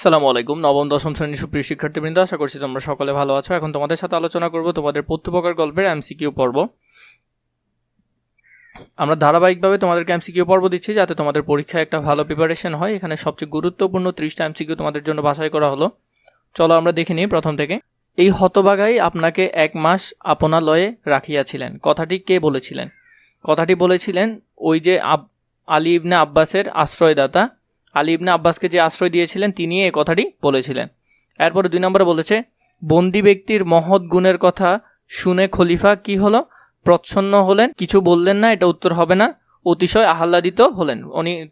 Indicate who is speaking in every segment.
Speaker 1: আসসালামু আলাইকুম। নবম দশম শ্রেণীর সুপ্রিয় শিক্ষার্থীবৃন্দ, আশা করছি তোমরা সকলে ভালো আছো। এখন তোমাদের সাথে আলোচনা করব তোমাদের প্রত্যুপকার গল্পের এমসিকিউ পর্ব। আমরা ধারাবাহিকভাবে তোমাদেরকে এমসিকিউ পর্ব দিচ্ছি যাতে তোমাদের পরীক্ষায় একটা ভালো প্রিপারেশন হয়। এখানে সবচেয়ে গুরুত্বপূর্ণ 30টা এমসিকিউ তোমাদের জন্য বাছাই করা হলো। চলো আমরা দেখে নিই প্রথম থেকে। এই হতভাগাই আপনাকে 1 মাস আপনালয়ে রাখিয়াছিলেন, কথাটি কে বলেছিলেন? কথাটি বলেছিলেন ওই যে আলী ইবনে আব্বাসের আশ্রয়দাতা। আলী ইবনে আব্বাসকে যে আশ্রয় দিয়েছিলেন তিনি এই কথাটি বলেছিলেন। এরপরে 2 নম্বরে বলেছে বন্দী ব্যক্তির মহৎ গুণের কথা শুনে খলিফা কি হলো? প্রচ্ছন্ন হলেন, কিছু বললেন না, এটা উত্তর হবে না। অতিশয় আহ্লাদিত হলেন,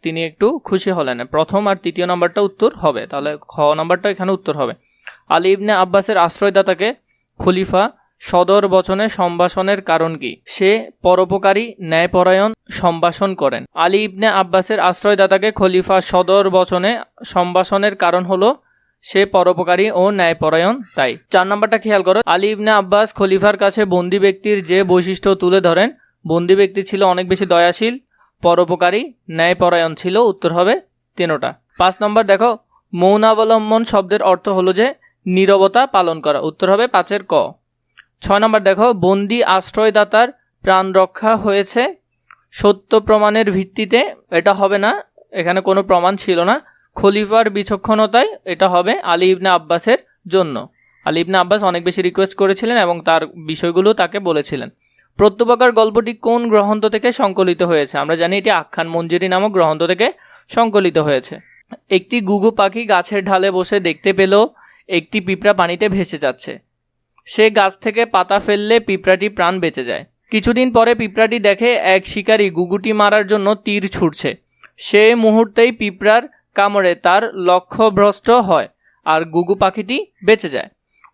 Speaker 1: তিনি একটু খুশি হলেন। প্রথম আর তৃতীয় নম্বরটা উত্তর হবে, তাহলে খ নম্বরটা এখানে উত্তর হবে। আলী ইবনে আব্বাসের আশ্রয়দাতাকে খলিফা সদর বচনে সম্ভাষণের কারণ কি? সে পরোপকারী ন্যায়পরায়ণ সম্ভাষণ করেন। আলী ইবনে আব্বাসের আশ্রয়দাতাকে খলিফা সদর বচনে সম্ভাষণের কারণ হলো সে পরোপকারী ও ন্যায়পরায়ণ, তাই। 4 নম্বরটা খেয়াল করো। আলী ইবনে আব্বাস খলিফার কাছে বন্দী ব্যক্তির যে বৈশিষ্ট্য তুলে ধরেন, বন্দী ব্যক্তি ছিল অনেক বেশি দয়াশীল, পরোপকারী, ন্যায়পরায়ণ ছিল, উত্তর হবে 3টা। 5 নম্বর দেখো, মৌনাবলম্বন শব্দের অর্থ হলো যে নীরবতা পালন করা, উত্তর হবে 5-এর ক। 6 নম্বর দেখো, বন্দী আশ্রয়দাতার প্রাণ রক্ষা হয়েছে সত্য প্রমাণের ভিত্তিতে, এটা হবে না, এখানে কোনো প্রমাণ ছিল না। খলিফার বিচক্ষণতায়, এটা হবে আলী ইবনে আব্বাসের জন্য। আলী ইবনে আব্বাস অনেক বেশি রিকোয়েস্ট করেছিলেন এবং তার বিষয়গুলো তাকে বলেছিলেন। প্রত্যুপকার গল্পটি কোন গ্রন্থ থেকে সংকলিত হয়েছে? আমরা জানি এটি আখ্যান মঞ্জরি নামক গ্রন্থ থেকে সংকলিত হয়েছে। একটি গুগু পাখি গাছের ঢালে বসে দেখতে পেল একটি পিঁপড়া পানিতে ভেসে যাচ্ছে। সে গাছ থেকে পাতা ফেললে পিঁপড়াটি প্রাণ বেঁচে যায়। কিছুদিন পরে পিঁপড়াটি দেখে এক শিকারী গুগুটি মারার জন্য তীর ছুটছে। সে মুহূর্তেই পিঁপড়ার কামড়ে তার লক্ষ্যভ্রষ্ট হয় আর গুগু পাখিটি বেঁচে যায়।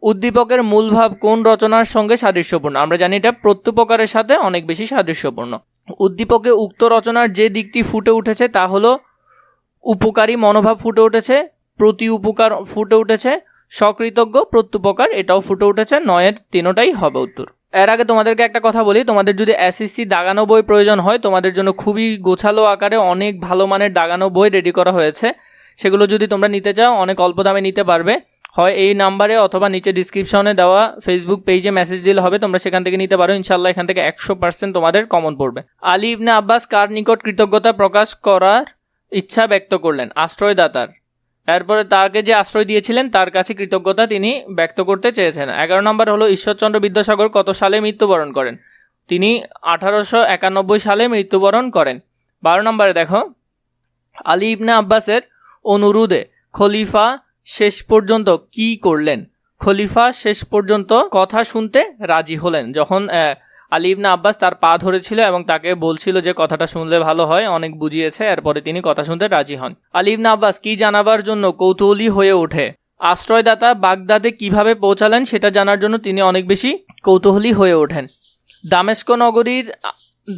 Speaker 1: উদ্দীপকের মূল ভাব কোন রচনার সঙ্গে সাদৃশ্যপূর্ণ? আমরা জানি এটা প্রত্যুপকারের সাথে অনেক বেশি সাদৃশ্যপূর্ণ। উদ্দীপকে উক্ত রচনার যে দিকটি ফুটে উঠেছে তা হলো উপকারী মনোভাব ফুটে উঠেছে, প্রতি উপকার ফুটে উঠেছে, সকৃতজ্ঞ প্রত্যুপকার এটাও ফুটে উঠেছে। 9-এর 3টাই হবে উত্তর। এর আগে তোমাদেরকে একটা কথা বলি, তোমাদের যদি এসএসসি দাগানো বই প্রয়োজন হয়, তোমাদের জন্য খুবই গোছালো আকারে অনেক ভালো মানের দাগানো বই রেডি করা হয়েছে। সেগুলো যদি তোমরা নিতে চাও অনেক অল্প দামে নিতে পারবে। হয় এই নাম্বারে অথবা নিচে ডিসক্রিপশনে দেওয়া ফেসবুক পেজে মেসেজ দিলে হবে, তোমরা সেখান থেকে নিতে পারো। ইনশাল্লাহ এখান থেকে 100% তোমাদের কমন পড়বে। আলী ইবনে আব্বাস কার নিকট কৃতজ্ঞতা প্রকাশ করার ইচ্ছা ব্যক্ত করলেন? আশ্রয়দাতার। এরপরে তাকে যে আশ্রয় দিয়েছিলেন তার কাছে কৃতজ্ঞতা তিনি ব্যক্ত করতে চেয়েছেন। 11 নম্বর হলো ঈশ্বরচন্দ্র বিদ্যাসাগর কত সালে মৃত্যুবরণ করেন? তিনি 1891 সালে মৃত্যুবরণ করেন। 12 নম্বরে দেখো, আলী ইবনে আব্বাসের অনুরোধে খলিফা শেষ পর্যন্ত কি করলেন? খলিফা শেষ পর্যন্ত কথা শুনতে রাজি হলেন। যখন আলী ইবনে আব্বাস তার পা ধরেছিল এবং তাকে বলছিল যে কথাটা শুনলে ভালো হয়, অনেক বুঝিয়েছে, এরপরে তিনি কথা শুনতে রাজি হন। আলী ইবনে আব্বাস কি জানাবার জন্য কৌতূহলী হয়ে ওঠে? আশ্রয়দাতা বাগদাদে কিভাবে পৌঁছালেন সেটা জানার জন্য তিনি অনেক বেশি কৌতূহলী হয়ে ওঠেন।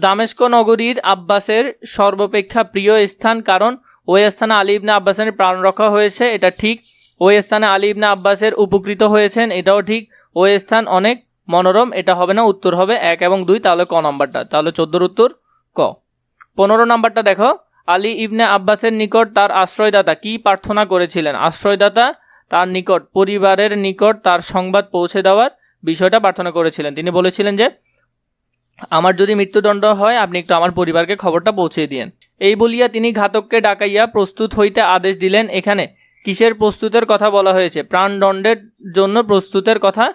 Speaker 1: দামেস্ক নগরীর আব্বাসের সর্বাপেক্ষা প্রিয় স্থান, কারণ ওই স্থানে আলী ইবনে আব্বাসের প্রাণ রক্ষা হয়েছে, এটা ঠিক। ওই স্থানে আলী ইবনে আব্বাসের উপকৃত হয়েছেন, এটাও ঠিক। ওই স্থান অনেক মনোরম, এটা হবে না, উত্তর হবে 1 এবং 2, তাহলে ক নাম্বারটা, তাহলে 14-র উত্তর ক। 15 নাম্বারটা দেখো, আলী ইবনে আব্বাসের নিকট তার আশ্রয়দাতা কি প্রার্থনা করেছিলেন? আশ্রয়দাতা তার নিকট পরিবারের নিকট তার সংবাদ পৌঁছে দেওয়ার বিষয়টা প্রার্থনা করেছিলেন। তিনি বলেছিলেন যে আমার যদি মৃত্যুদণ্ড হয় আপনি একটু আমার পরিবারকে খবরটা পৌঁছে দিয়েন। এই বলিয়া তিনি ঘাতককে ডাকাইয়া প্রস্তুত হইতে আদেশ দিলেন। এখানে কিসের প্রস্তুতের কথা বলা হয়েছে? প্রাণদণ্ডের জন্য প্রস্তুতের কথা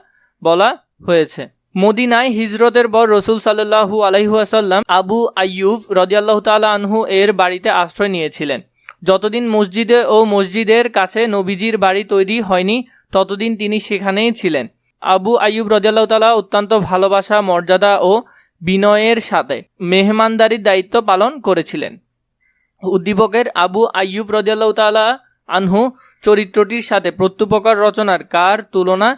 Speaker 1: বলা হয়েছে। মদিনায় হিজরতের পর রাসূল সাল্লাল্লাহু আলাইহি ওয়াসাল্লাম আবু আইয়ুব রাদিয়াল্লাহু তাআলা আনহু এর বাড়িতে আশ্রয় নিয়েছিলেন। যতদিন মসজিদে ও মসজিদের কাছে নবীজির বাড়ি তৈরি হয়নি ততদিন তিনি সেখানেই ছিলেন। আবু আইয়ুব রাদিয়াল্লাহু তাআলা অত্যন্ত ভালোবাসা, মর্যাদা ও বিনয়ের সাথে মেহমানদারির দায়িত্ব পালন করেছিলেন। উদ্দীপকের আবু আইয়ুব রাদিয়াল্লাহু তাআলা আনহু চরিত্রটির সাথে প্রত্যুপকার রচনার কার তুলনা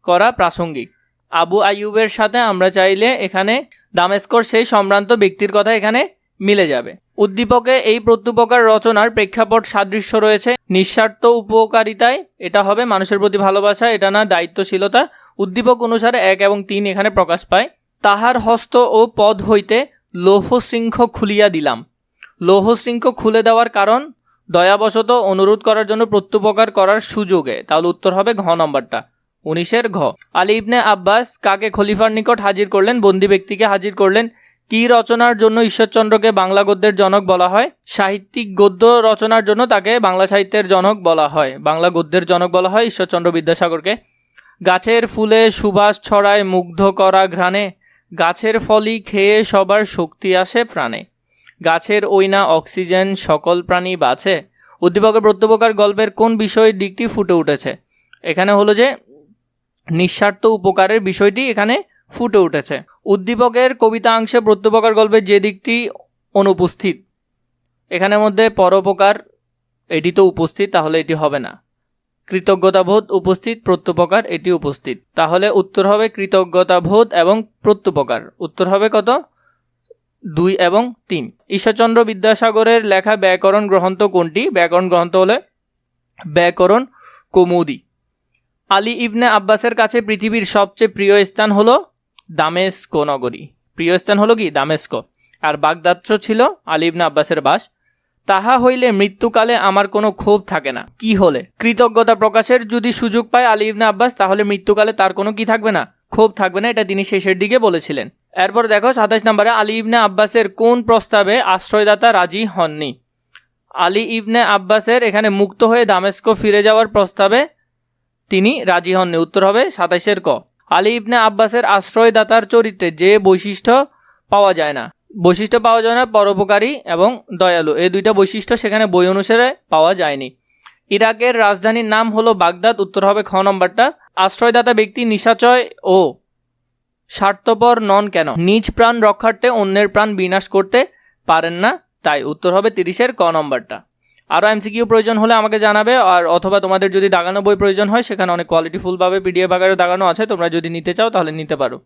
Speaker 1: করা প্রাসঙ্গিক? আবু আইয়ুবের সাথে আমরা চাইলে এখানে দামেস্কর সেই সম্ভ্রান্ত ব্যক্তির কথা এখানে মিলে যাবে। উদ্দীপকে এই প্রত্যুপকার রচনার প্রেক্ষাপট সাদৃশ্য রয়েছে নিঃস্বার্থ উপকারিতায়, এটা হবে মানুষের প্রতি ভালোবাসা, এটা না দায়িত্বশীলতা। উদ্দীপক অনুসারে 1 এবং 3 এখানে প্রকাশ পায়। তাহার হস্ত ও পদ হইতে লৌহ শৃঙ্খ খুলিয়া দিলাম। লৌহ শৃঙ্খ খুলে দেওয়ার কারণ দয়াবশত অনুরোধ করার জন্য প্রত্যুপকার করার সুযোগে, তাহলে উত্তর হবে ঘ নম্বরটা, 19-এর ঘ। আলী ইবনে আব্বাস কাকে খলিফার নিকট হাজির করলেন? বন্দী ব্যক্তিকে হাজির করলেন। কি রচনার জন্য ঈশ্বরচন্দ্রকে বাংলা গদ্যের জনক বলা হয়? সাহিত্যিক গদ্য রচনার জন্য তাকে বাংলা সাহিত্যের জনক বলা হয়, বাংলা গদ্যের জনক বলা হয় ঈশ্বরচন্দ্র বিদ্যাসাগরকে। গাছের ফুলে সুবাস ছড়ায় মুগ্ধ করা ঘ্রাণে, গাছের ফলই খেয়ে সবার শক্তি আসে প্রাণে, গাছের ওইনা অক্সিজেন সকল প্রাণী বাঁচে। উদ্দীপকের প্রত্যুপকার গল্পের কোন বিষয়ের দিকটি ফুটে উঠেছে? এখানে হলো যে নিঃস্বার্থ উপকারের বিষয়টি এখানে ফুটে উঠেছে। উদ্দীপকের কবিতাংশে প্রত্যুপকার গল্পের যে দিকটি অনুপস্থিত, এখানের মধ্যে পরোপকার এটি তো উপস্থিত, তাহলে এটি হবে না। কৃতজ্ঞতাবোধ উপস্থিত, প্রত্যুপকার এটি উপস্থিত, তাহলে উত্তর হবে কৃতজ্ঞতাবোধ এবং প্রত্যুপকার। উত্তর হবে কত? 2 এবং 3। ঈশ্বরচন্দ্র বিদ্যাসাগরের লেখা ব্যাকরণ গ্রন্থ কোনটি? ব্যাকরণ গ্রন্থ হলে ব্যাকরণ কৌমুদী। আলী ইবনে আব্বাসের কাছে পৃথিবীর সবচেয়ে প্রিয় স্থান হলো দামেস্ক নগরী। প্রিয় স্থান হলো কি? দামেস্ক। আর বাগদাদ ছিল আলী ইবনে আব্বাসের বাস। তাহা হইলে মৃত্যুকালে আমার কোনো ক্ষোভ থাকে না। কি হলে? কৃতজ্ঞতা প্রকাশের যদি সুযোগ পায় আলী ইবনে আব্বাস, তাহলে মৃত্যুকালে তার কোনো কি থাকবে না? ক্ষোভ থাকবে না। এটা তিনি শেষের দিকে বলেছিলেন। এরপর দেখো 27 নম্বরে, আলী ইবনে আব্বাসের কোন প্রস্তাবে আশ্রয়দাতা রাজি হননি? আলী ইবনে আব্বাসের এখানে মুক্ত হয়ে দামেস্ক ফিরে যাওয়ার প্রস্তাবে তিনি রাজি হননি। উত্তর হবে 27-এর ক। আলী ইবনে আব্বাসের আশ্রয়দাতার চরিত্রে যে বৈশিষ্ট্য পাওয়া যায় না, পরোপকারী এবং দয়ালু, এই দুইটা বৈশিষ্ট্য সেখানে বই অনুসারে পাওয়া যায়নি। ইরাকের রাজধানীর নাম হলো বাগদাদ। উত্তর হবে খ নম্বরটা। আশ্রয়দাতা ব্যক্তি নিশাচয় ও স্বার্থপর নন কেন? নিজ প্রাণ রক্ষার্থে অন্যের প্রাণ বিনাশ করতে পারেন না, তাই। উত্তর হবে 30-এর ক নম্বরটা। আরও এমসিকিউ প্রয়োজন হলে আমাকে জানাবে, আর অথবা তোমাদের যদি দাগানো বই প্রয়োজন হয়, সেখানে অনেক কোয়ালিটিফুলভাবে পিডিএফ আকারে দাগানো আছে, তোমরা যদি নিতে চাও তাহলে নিতে পারো।